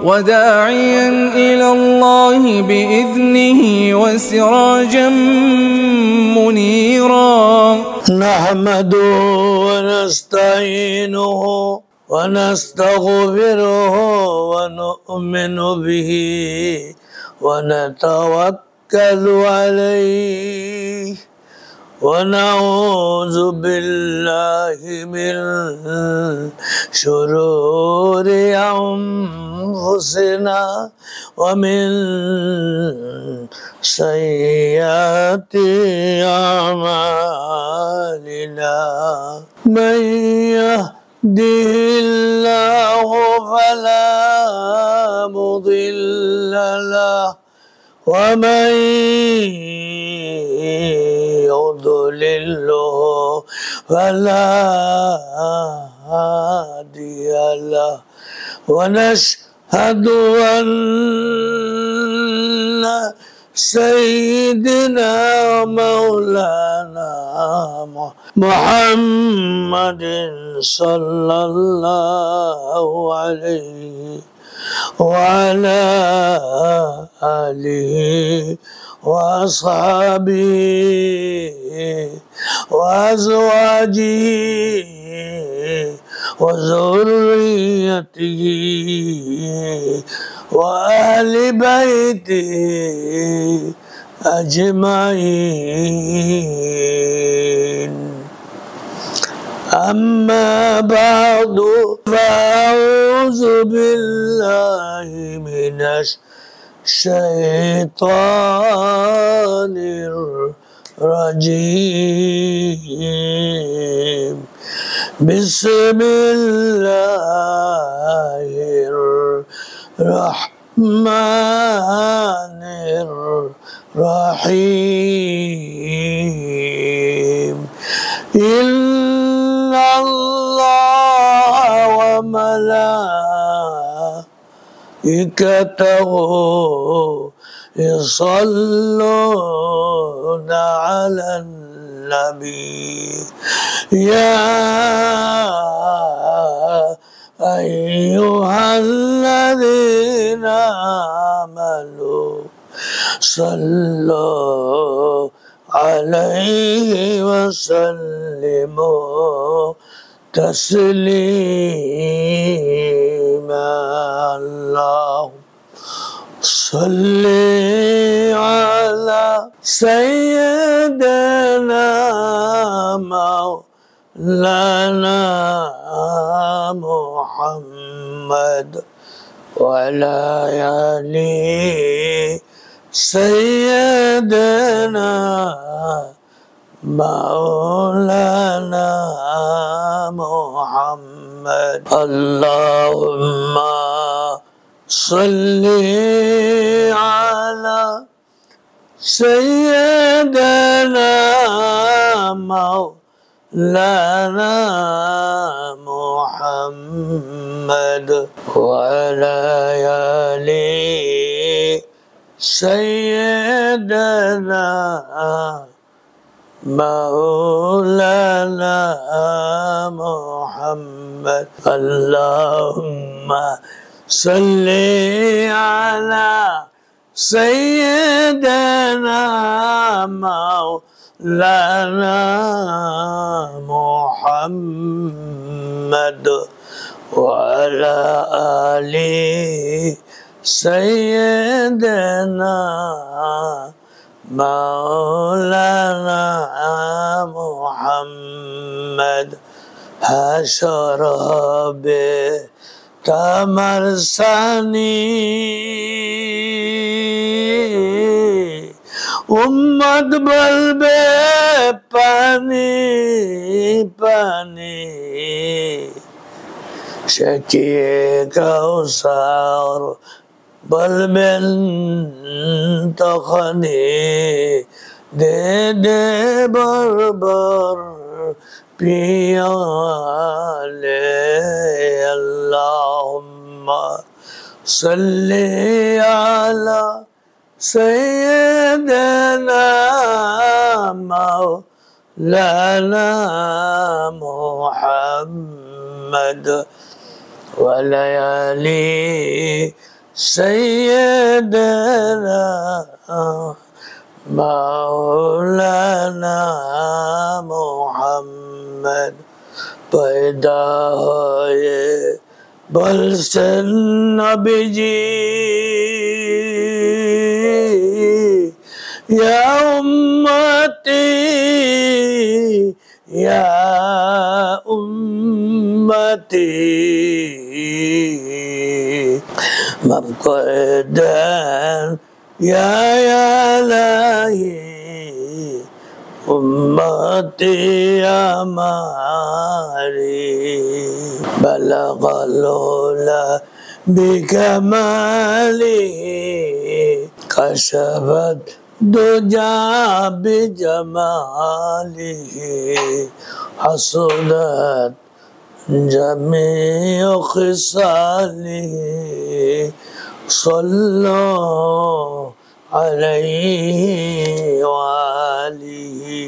وداعيا إلى الله بإذنه وسراجا منيرا. نحمده ونستعينه ونستغفره ونؤمن به ونتوكل عليه ونعوذ بالله من شرور أنفسنا ومن سيئات أعمالنا من يهده الله فلا مضل له ومن يضلله فلا هادي له ونشهد أن سيدنا مولانا محمد صلى الله عليه وعلى آله وأصحابه وأزواجه وذريته وأهل بيته أجمعين. أما بعد فأعوذ بالله من الشيطان الرجيم. بسم الله الرحمن الرحيم. إن الله وملائكته يصلون على النبي يا أيها الذين آمنوا صلوا عليه وسلموا تسليما. اللهم صل على سيدنا مولانا محمد وعلى آله سيدنا مولانا محمد. اللهم صل على سيدنا مولانا محمد وعلى آله سيدنا مولانا محمد. اللهم صل على سيدنا مولانا محمد وعلى آله سيدنا مولانا محمد. حشر به تمرسانی امت بل به پانی پانی شکی کوثر بل بن تخنی دے دے بر بر پیالے. اللهم صل على سيدنا مولانا محمد وعلى آله سيدنا مولانا محمد पैदा होए बलसन नबीजी या उम्मती या उम्मती माफ कर दें या इलाही उम्मती हमारी बलगलौला बिकमालिही कशफत दुजा बिजमालिही हसनत जमीउ खिसालिही सल्लु আলাইহি ওয়া আলিহি।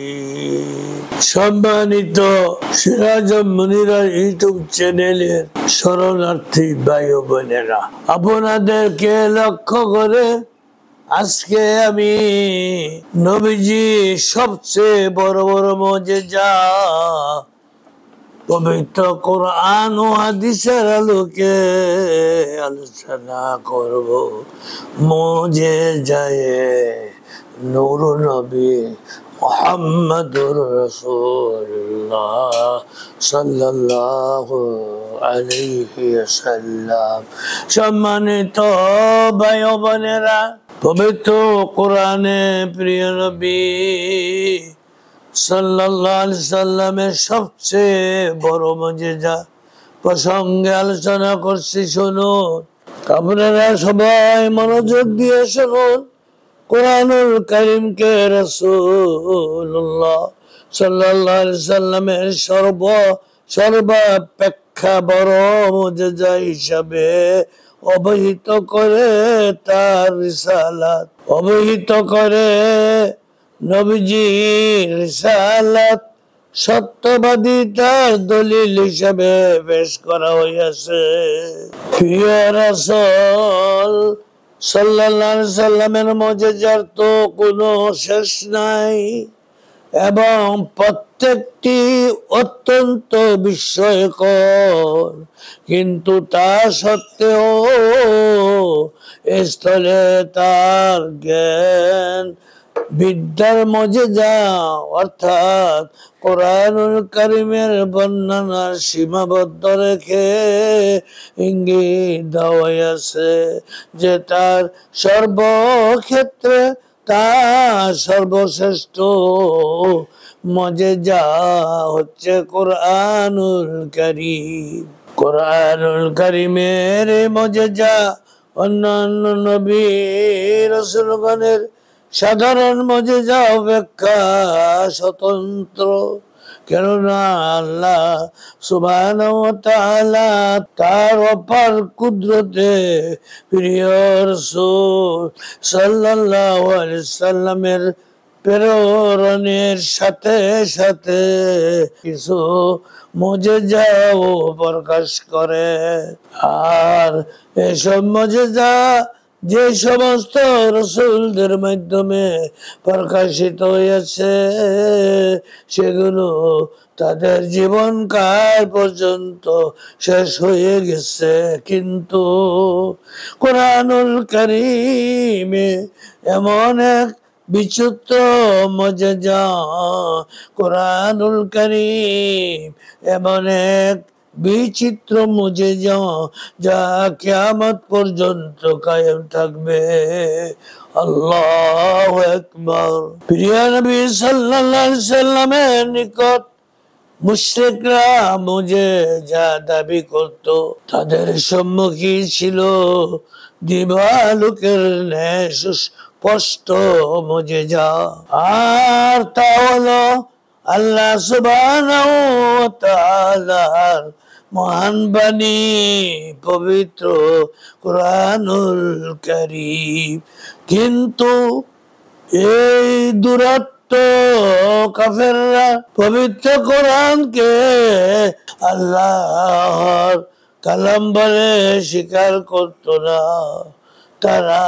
সম্মানিত সিরাজ মুনিরা ইউটিউব চ্যানেলের শরণার্থী ভাই ও বোনেরা, আপনাদেরকে লক্ষ্য করে আজকে আমি নবীজি সবচেয়ে বড় বড় মুজিজা পবিত্র কোরআন ও হাদিসের আলোকে আলোচনা করব। মুজিজায়ে নূর নবী মুহাম্মদুর রাসূলুল্লাহ সাল্লাল্লাহু আলাইহি ওয়াসাল্লাম। সম্মানিত ভাই ও বোনেরা, পবিত্র কোরআনে প্রিয় নবী সাল্লাল্লাহু আলাইহি সাল্লামের সবচেয়ে বড় মুজিজা প্রসঙ্গে আলোচনা করছি, শুনুন। আপনারা সবাই মনোযোগ দিয়ে শুনুন। কোরআনুল কারীমকে রাসূলুল্লাহ সাল্লাল্লাহু আলাইহি সাল্লামের সর্বাপেক্ষা বড় মুজিজা হিসাবে অবহিত করে তার রিসালাত, অবহিত করে নবীজির রিসালাত সত্যবাদিতার দলিল হিসাবে পেশ করা হইয়াছে। প্রিয় রাসূল সাল্লাল্লাহু আলাইহি সাল্লামের মুজিজার তো কোনো শেষ নাই এবং প্রত্যেকটি অত্যন্ত বিস্ময়কর, কিন্তু তা সত্ত্বেও স্থলে তার জ্ঞান বিদ্যার মুজিজা অর্থাৎ কোরআনুল কারীমের বর্ণনা সীমাবদ্ধ রেখে ইঙ্গিত দেওয়া হয়েছে যে তার সর্বক্ষেত্রে তার সর্বশ্রেষ্ঠ মুজিজা হচ্ছে কোরআনুল কারীম। কোরআনুল কারীমের মুজিজা অন্যান্য নবী রাসূলগণের সাধারণ মুজিজা অপেক্ষা স্বতন্ত্র, কেননা আল্লাহ সুবহানাহু ওয়া তাআলা তার অপার কুদরতে প্রিয় রাসূল সাল্লাল্লাহু আলাইহি সাল্লামের প্রেরণের সাথে সাথে কিছু মুজিজাও প্রকাশ করে। আর এসব মুজিজা যে সমস্ত রাসূলদের মাধ্যমে প্রকাশিত হয়েছে সেগুলো তাদের জীবনকাল পর্যন্ত শেষ হয়ে গেছে, কিন্তু কোরআনুল কারীমে এমন এক বিচিত্র মুজিজা, কোরআনুল কারীম এমন এক বিচিত্র মুজিজা যা কিয়ামত পর্যন্ত কায়েম থাকবে। আল্লাহু আকবার। প্রিয় নবী সাল্লাল্লাহু আলাইহি সাল্লামের নিকট মুশরিকরা মুজিজা দাবি করত। তাদের সম্মুখী ছিল দিবালোকের ন্যায় সুস্পষ্ট মুজিজা, আর তা হলো আল্লাহ সুবহানাহু ওয়া তাআলার মহান বাণী পবিত্র কোরআনুল কারীম। কিন্তু এই দুরাত্ম কাফেররা পবিত্র কোরআনকে আল্লাহর কালাম বলে স্বীকার করত না, তারা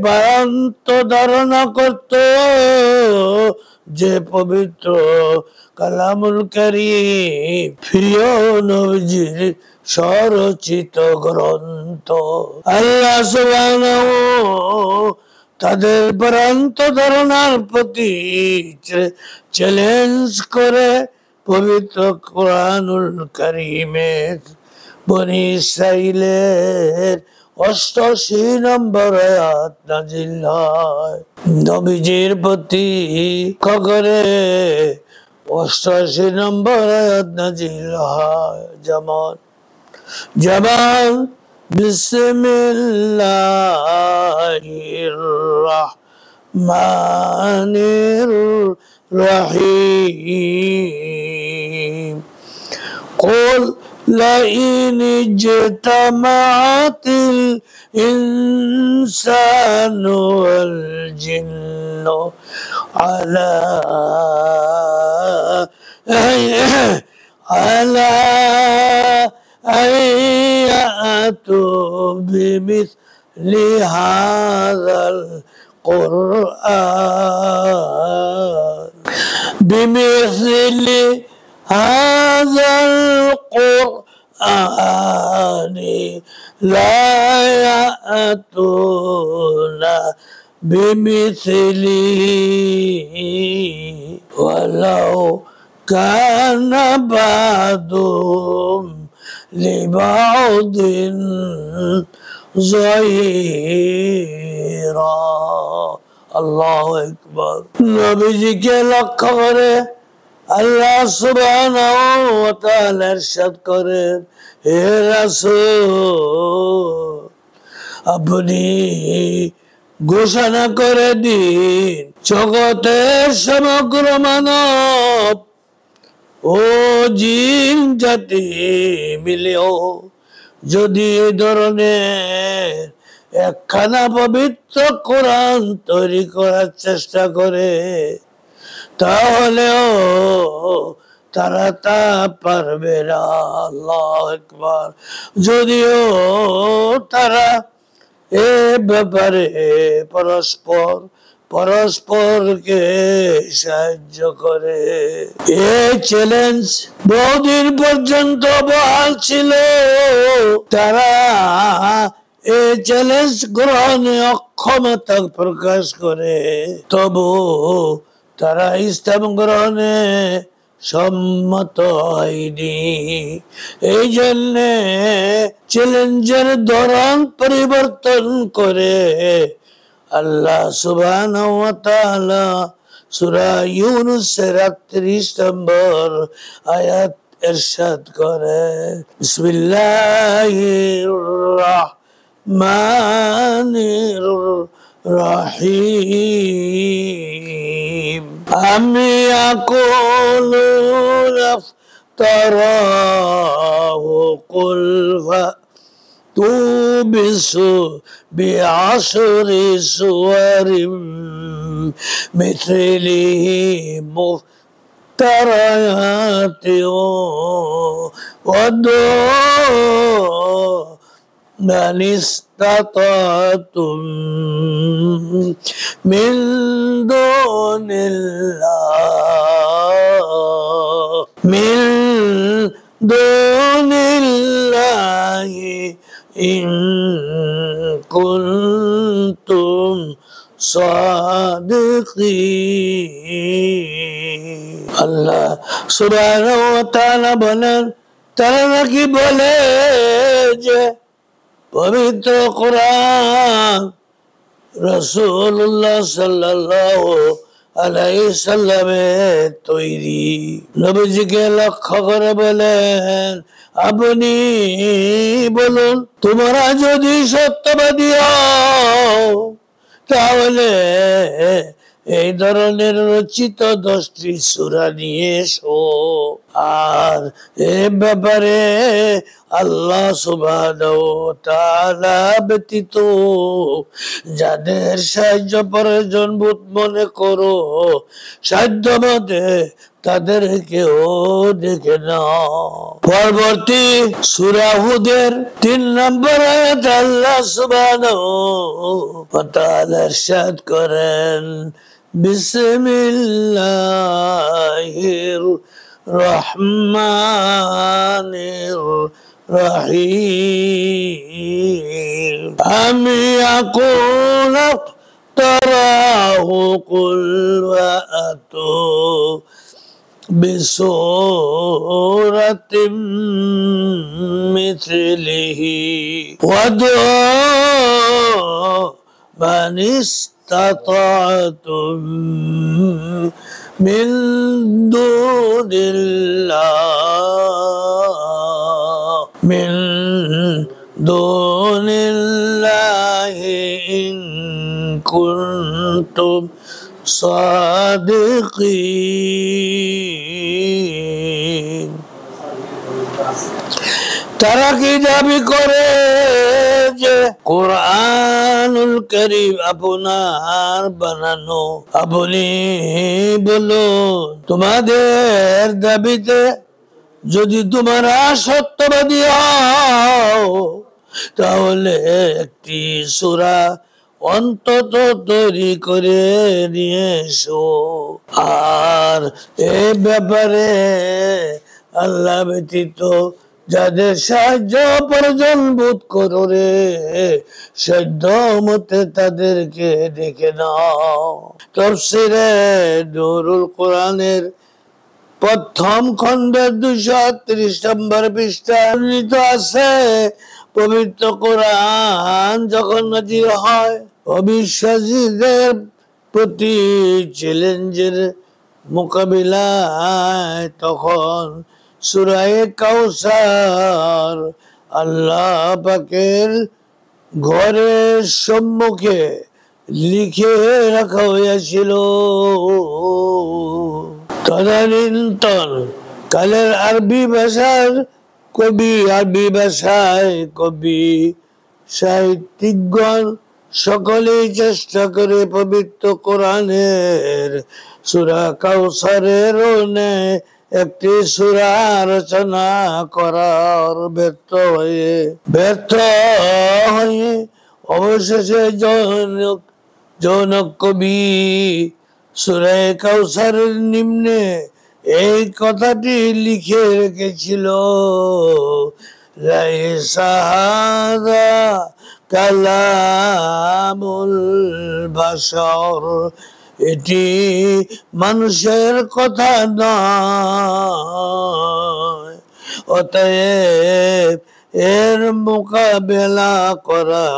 ভ্রান্ত ধারণা করত যে পবিত্র কালামুল কারীম প্রিয় নবীজির স্বরচিত গ্রন্থ। আল্লাহ সুবহানাহু তাদের ভ্রান্ত ধারণার প্রতি চ্যালেঞ্জ করে পবিত্র কোরআনুল কারীমের বনী ইসরাইলের ৮৮ নম্বর আয়াত নাযিল হয়। নবীজির প্রতি করে ৮৮ নম্বর আয়াত নাযিল হয়। যেমন বিসমিল্লাহির রহমানির রহিম কুল لئن اجتمعت الإنسان والجن على أن يأتوا بمثل هذا القرآن لا يأتون بمثله ولو كان بعضهم لبعض ظهيرا। আল্লাহু আকবার। নবীজিকে লক্ষ্য করে আল্লাহ সুবহানাহু ওয়া তাআলা ইরশাদ করেন, হে রাসূল আপনি ঘোষণা করে দিন জগতের সমগ্র মানব ও জিন জাতি মিলেও যদি এই ধরনের একখানা পবিত্র কোরআন তৈরি করার চেষ্টা করে তাহলেও তারা তা পারবে না। আল্লাহু আকবার। যদিও তারা এ ব্যাপারে পরস্পরকে সাহায্য করে। এই চ্যালেঞ্জ বহুদিন পর্যন্ত বহাল ছিল। তারা এই চ্যালেঞ্জ গ্রহণে অক্ষমতা প্রকাশ করে, তবু তারা ইসলাম গ্রহণে সম্মত হয়নি। এই জন্য চ্যালেঞ্জের ধরন পরিবর্তন করে আল্লাহ সুবহানাহু ওয়া তাআলা সূরা ইউনূসের ৩৮ নম্বর আয়াত ইরশাদ করে, বিসমিল্লাহির রহমানির রহিম আম ইয়াকুলুনা ইফতারাহু কুল ফাতু বিআশরি সুওয়ারিম মিথলিহি মুফতারায়াতি ওয়াদু من استطعتم من دون الله إن كنتم صادقين। আল্লাহ সুবহানাহু ওয়া তাআলা বলেন, তারা নাকি বলে যে পবিত্র কোরআন রাসূলুল্লাহ সাল্লাল্লাহু আলাইহি সাল্লামের তৈরি। নবীজিকে লক্ষ্য করে বলেন, আপনি বলুন তোমরা যদি সত্যবাদী হও তাহলে এই ধরনের রচিত 10টি সূরা নিয়ে এসো। আর এ ব্যাপারে আল্লাহ সুবহানাহু ওয়া তাআলা ব্যতীত যাদের সাহায্য প্রয়োজন বোধ মনে করো সাধ্য মতে তাদেরকেও দেখে নাও। পরবর্তী সূরা হুদের 3 নম্বর আয়াতে আল্লাহ সুবহানাহু ওয়া তাআলা ইরশাদ করেন, বিসমিল্লাহির রহমানির রহিম। আমি আকুল তারাহু কুল ওয়াতু বিসূরাতিম মিথলিহি ওয়াদু মান ইসতাতাতুম মিন দুনিল্লাহি ইন কুনতুম সাদিকিন। তারা কি দাবি করে যে কুরআনুল কারীম আপনার বানানো? আপনি বলুন, তোমাদের দাবিতে যদি তোমরা সত্যবাদী হও তাহলে একটি সূরা অন্তত তৈরি করে নিয়ে এসো। আর এ ব্যাপারে আল্লাহ ব্যতীত যাদের সাহায্য প্রয়োজন বোধ করো রে সাধ্য মতে তাদেরকে দেখে নাও। তাফসীরে নূরুল কোরআনের প্রথম খণ্ডের 238 নম্বর পৃষ্ঠায় বর্ণিত আছে, পবিত্র কোরআন যখন নাযিল হয় অবিশ্বাসীদের প্রতি চ্যালেঞ্জের মোকাবিলায় তখন সূরা কাউসার আল্লাহ পাকের ঘরের সম্মুখে লিখে রাখা হয়েছিল। তদানীন্তন কালের আরবি ভাষায় কবি সাহিত্যিকগণ সকলেই চেষ্টা করে পবিত্র কোরআনের সূরা কাউসারের ন্যায় একটি সূরা রচনা করার ব্যর্থ হয়ে অবশেষে জনক কবি সূরা কাউসারের নিম্নে এই কথাটি লিখে রেখেছিল, লাইসা হাযা কালামুল বাশর, এটি মানুষের কথা নয়, অতএব এর মোকাবেলা করা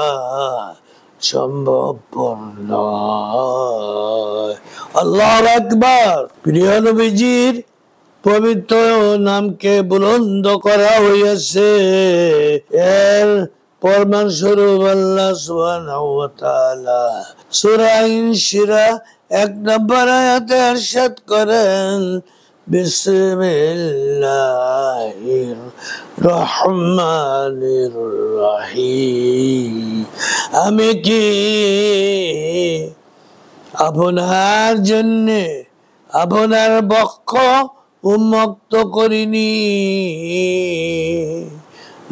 সম্ভবপর নয়। আল্লাহু আকবার। প্রিয় নবীজির পবিত্র নামকে বুলন্দ করা হয়েছে, এর প্রমাণ স্বরূপ আল্লাহ সুবহানাহু ওয়া তাআলা সূরা ইনশিরা 1 নম্বর আয়াতে ইরশাদ করেন, বিসমিল্লাহির রহমানির রহিম। আমি কি আপনার জন্য আপনার বক্ষ উন্মুক্ত করিনি?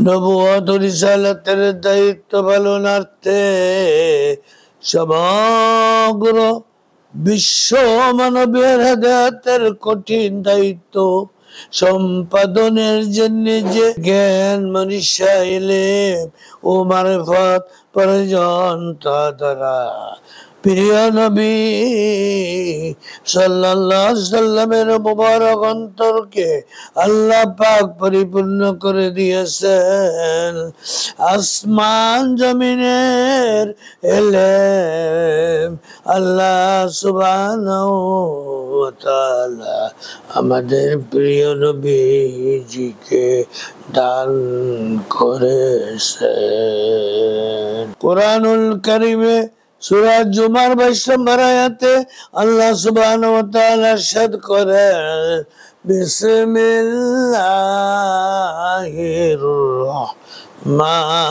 নবুয়ত রিসালাতের দায়িত্ব পালনার্থে সমগ্র বিশ্ব মানবের হেদায়েতের কঠিন দায়িত্ব সম্পাদনের জন্য যে জ্ঞান, মনীষা, ইলম ও মারিফত প্রয়োজন তা দ্বারা প্রিয় নবী সাল্লাল্লাহু আলাইহি সাল্লামের মুবারক অন্তরকে আল্লাহ পাক পরিপূর্ণ করে দিয়েছেন। আসমান জমিনের ইলম আল্লাহ সুবহানাহু ওয়া তাআলা আমাদের প্রিয় নবীজিকে দান করেছেন। কোরআনুল কারীমে সূরা জুমার 22 নম্বর আয়াতে আল্লাহ সুবহানাহু ওয়া তাআলা ইরশাদ করেন, বিসমিল্লাহির রহমানির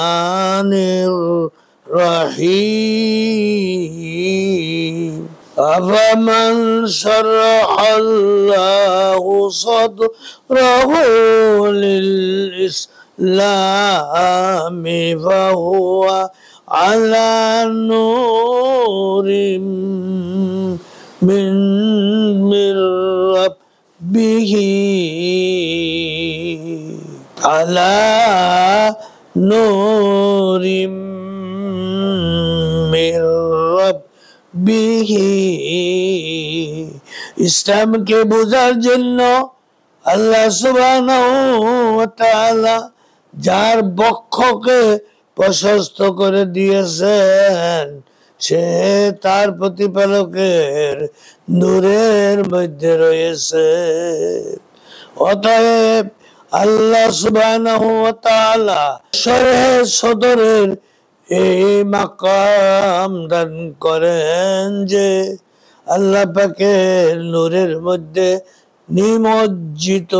রহিম أفمن شرح الله صدره للإسلام فهو على نور من ربه على نور من ربه ইসলামকে বোঝার জন্য আল্লাহ সুবহানাহু ওয়া তাআলা যার বক্ষকে প্রশস্ত করে দিয়েছেন সে তার প্রতিপালকের নূরের মধ্যে রয়েছে। অতএব আল্লাহ সুবহানাহু ওয়া তাআলা শরহে সদরের এই মাকাম দান করেন যে আল্লাহ পাকের নূরের মধ্যে নিমজ্জিত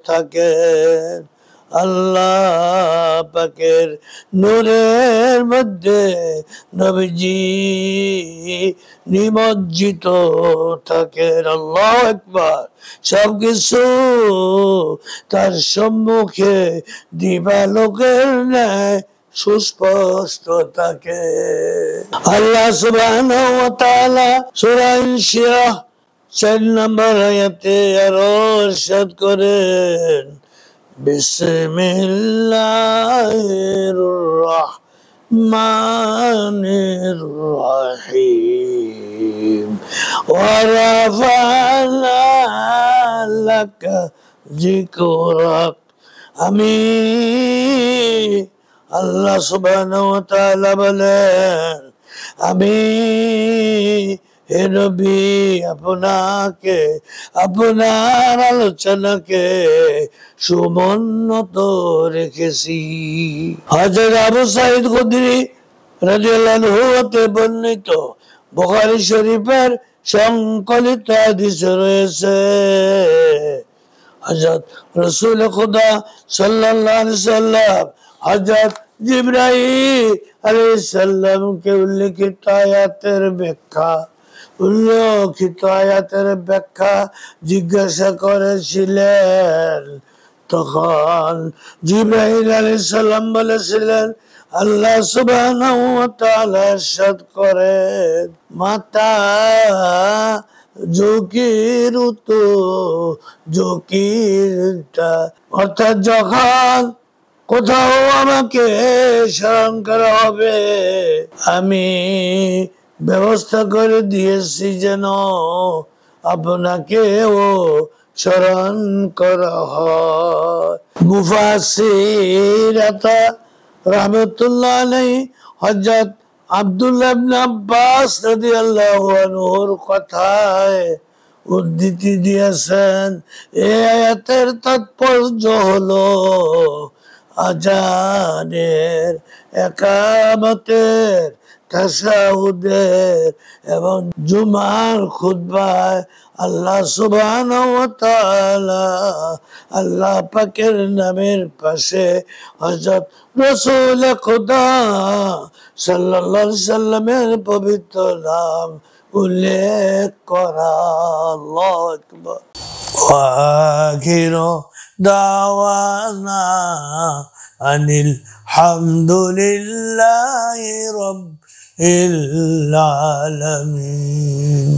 থাকেন। আল্লাহ পাকের নূরের মধ্যে নবীজি নিমজ্জিত থাকেন। আল্লাহু আকবার। সবকিছু তার সম্মুখে দিবালোকের ন্যায় সুস্পষ্ট থাকে। আল্লাহ সুবহানাহু ওয়া তাআলা সূরা ইনশিরাহ 4 নম্বর আয়াতে আরো ইরশাদ করেন, বিসমিল্লাহির রহমানির রহিম ওয়া রাফা'না লাকা যিকরাক। আমি আল্লাহ সুবহানাহু ওয়া তাআলা বলেন, আমি হে নবী আপনাকে আপনার আলোচনাকে সমুন্নত রেখেছি। হযরত আবু সাঈদ খুদরি রাদিয়াল্লাহু আনহু হতে বর্ণিত বুখারী শরীফের সংকলিত হাদিসে রয়েছে, হযরত রাসূল খুদা সাল্লাল্লাহু আলাইহি সাল্লাম হযরত জিবরাইল আলাইহিস সালামকে উল্লেখিত আয়াতের ব্যাখ্যা জিজ্ঞাসা করেছিলেন। তখন জিবরাইল আলাইহিস সালাম বলেছিলেন, আল্লাহ সুবহানাহু ওয়া তাআলা ইরশাদ করেন, মাতা জকিরটা, অর্থাৎ যখন কোথাও আমাকে স্মরণ করা হবে আমি ব্যবস্থা করে দিয়েছি যেন আপনাকেও স্মরণ করা হয়। মুফাসসির রাহমাতুল্লাহ আলাইহি হযরত আব্দুল্লাহ ইবনে আব্বাস রাদিয়াল্লাহু আনহুর কথায় উদ্ধৃতি দিয়েছেন। এই আয়াতের তাৎপর্য হলো আজানের, ইকামতের, তাশাহুদের এবং জুমার খুতবায় আল্লাহ সুবহানাহু ওয়া তাআলা আল্লাহ পাকের নামের পাশে হযরত রাসূল খুদা সাল্লাল্লাহু আলাইহি সাল্লামের পবিত্র নাম উল্লেখ করা। আল্লাহু আকবার। ওয়া আখিরু দাওয়ানা আনিল হামদুলিল্লাহি রাব্বিল আলামিন।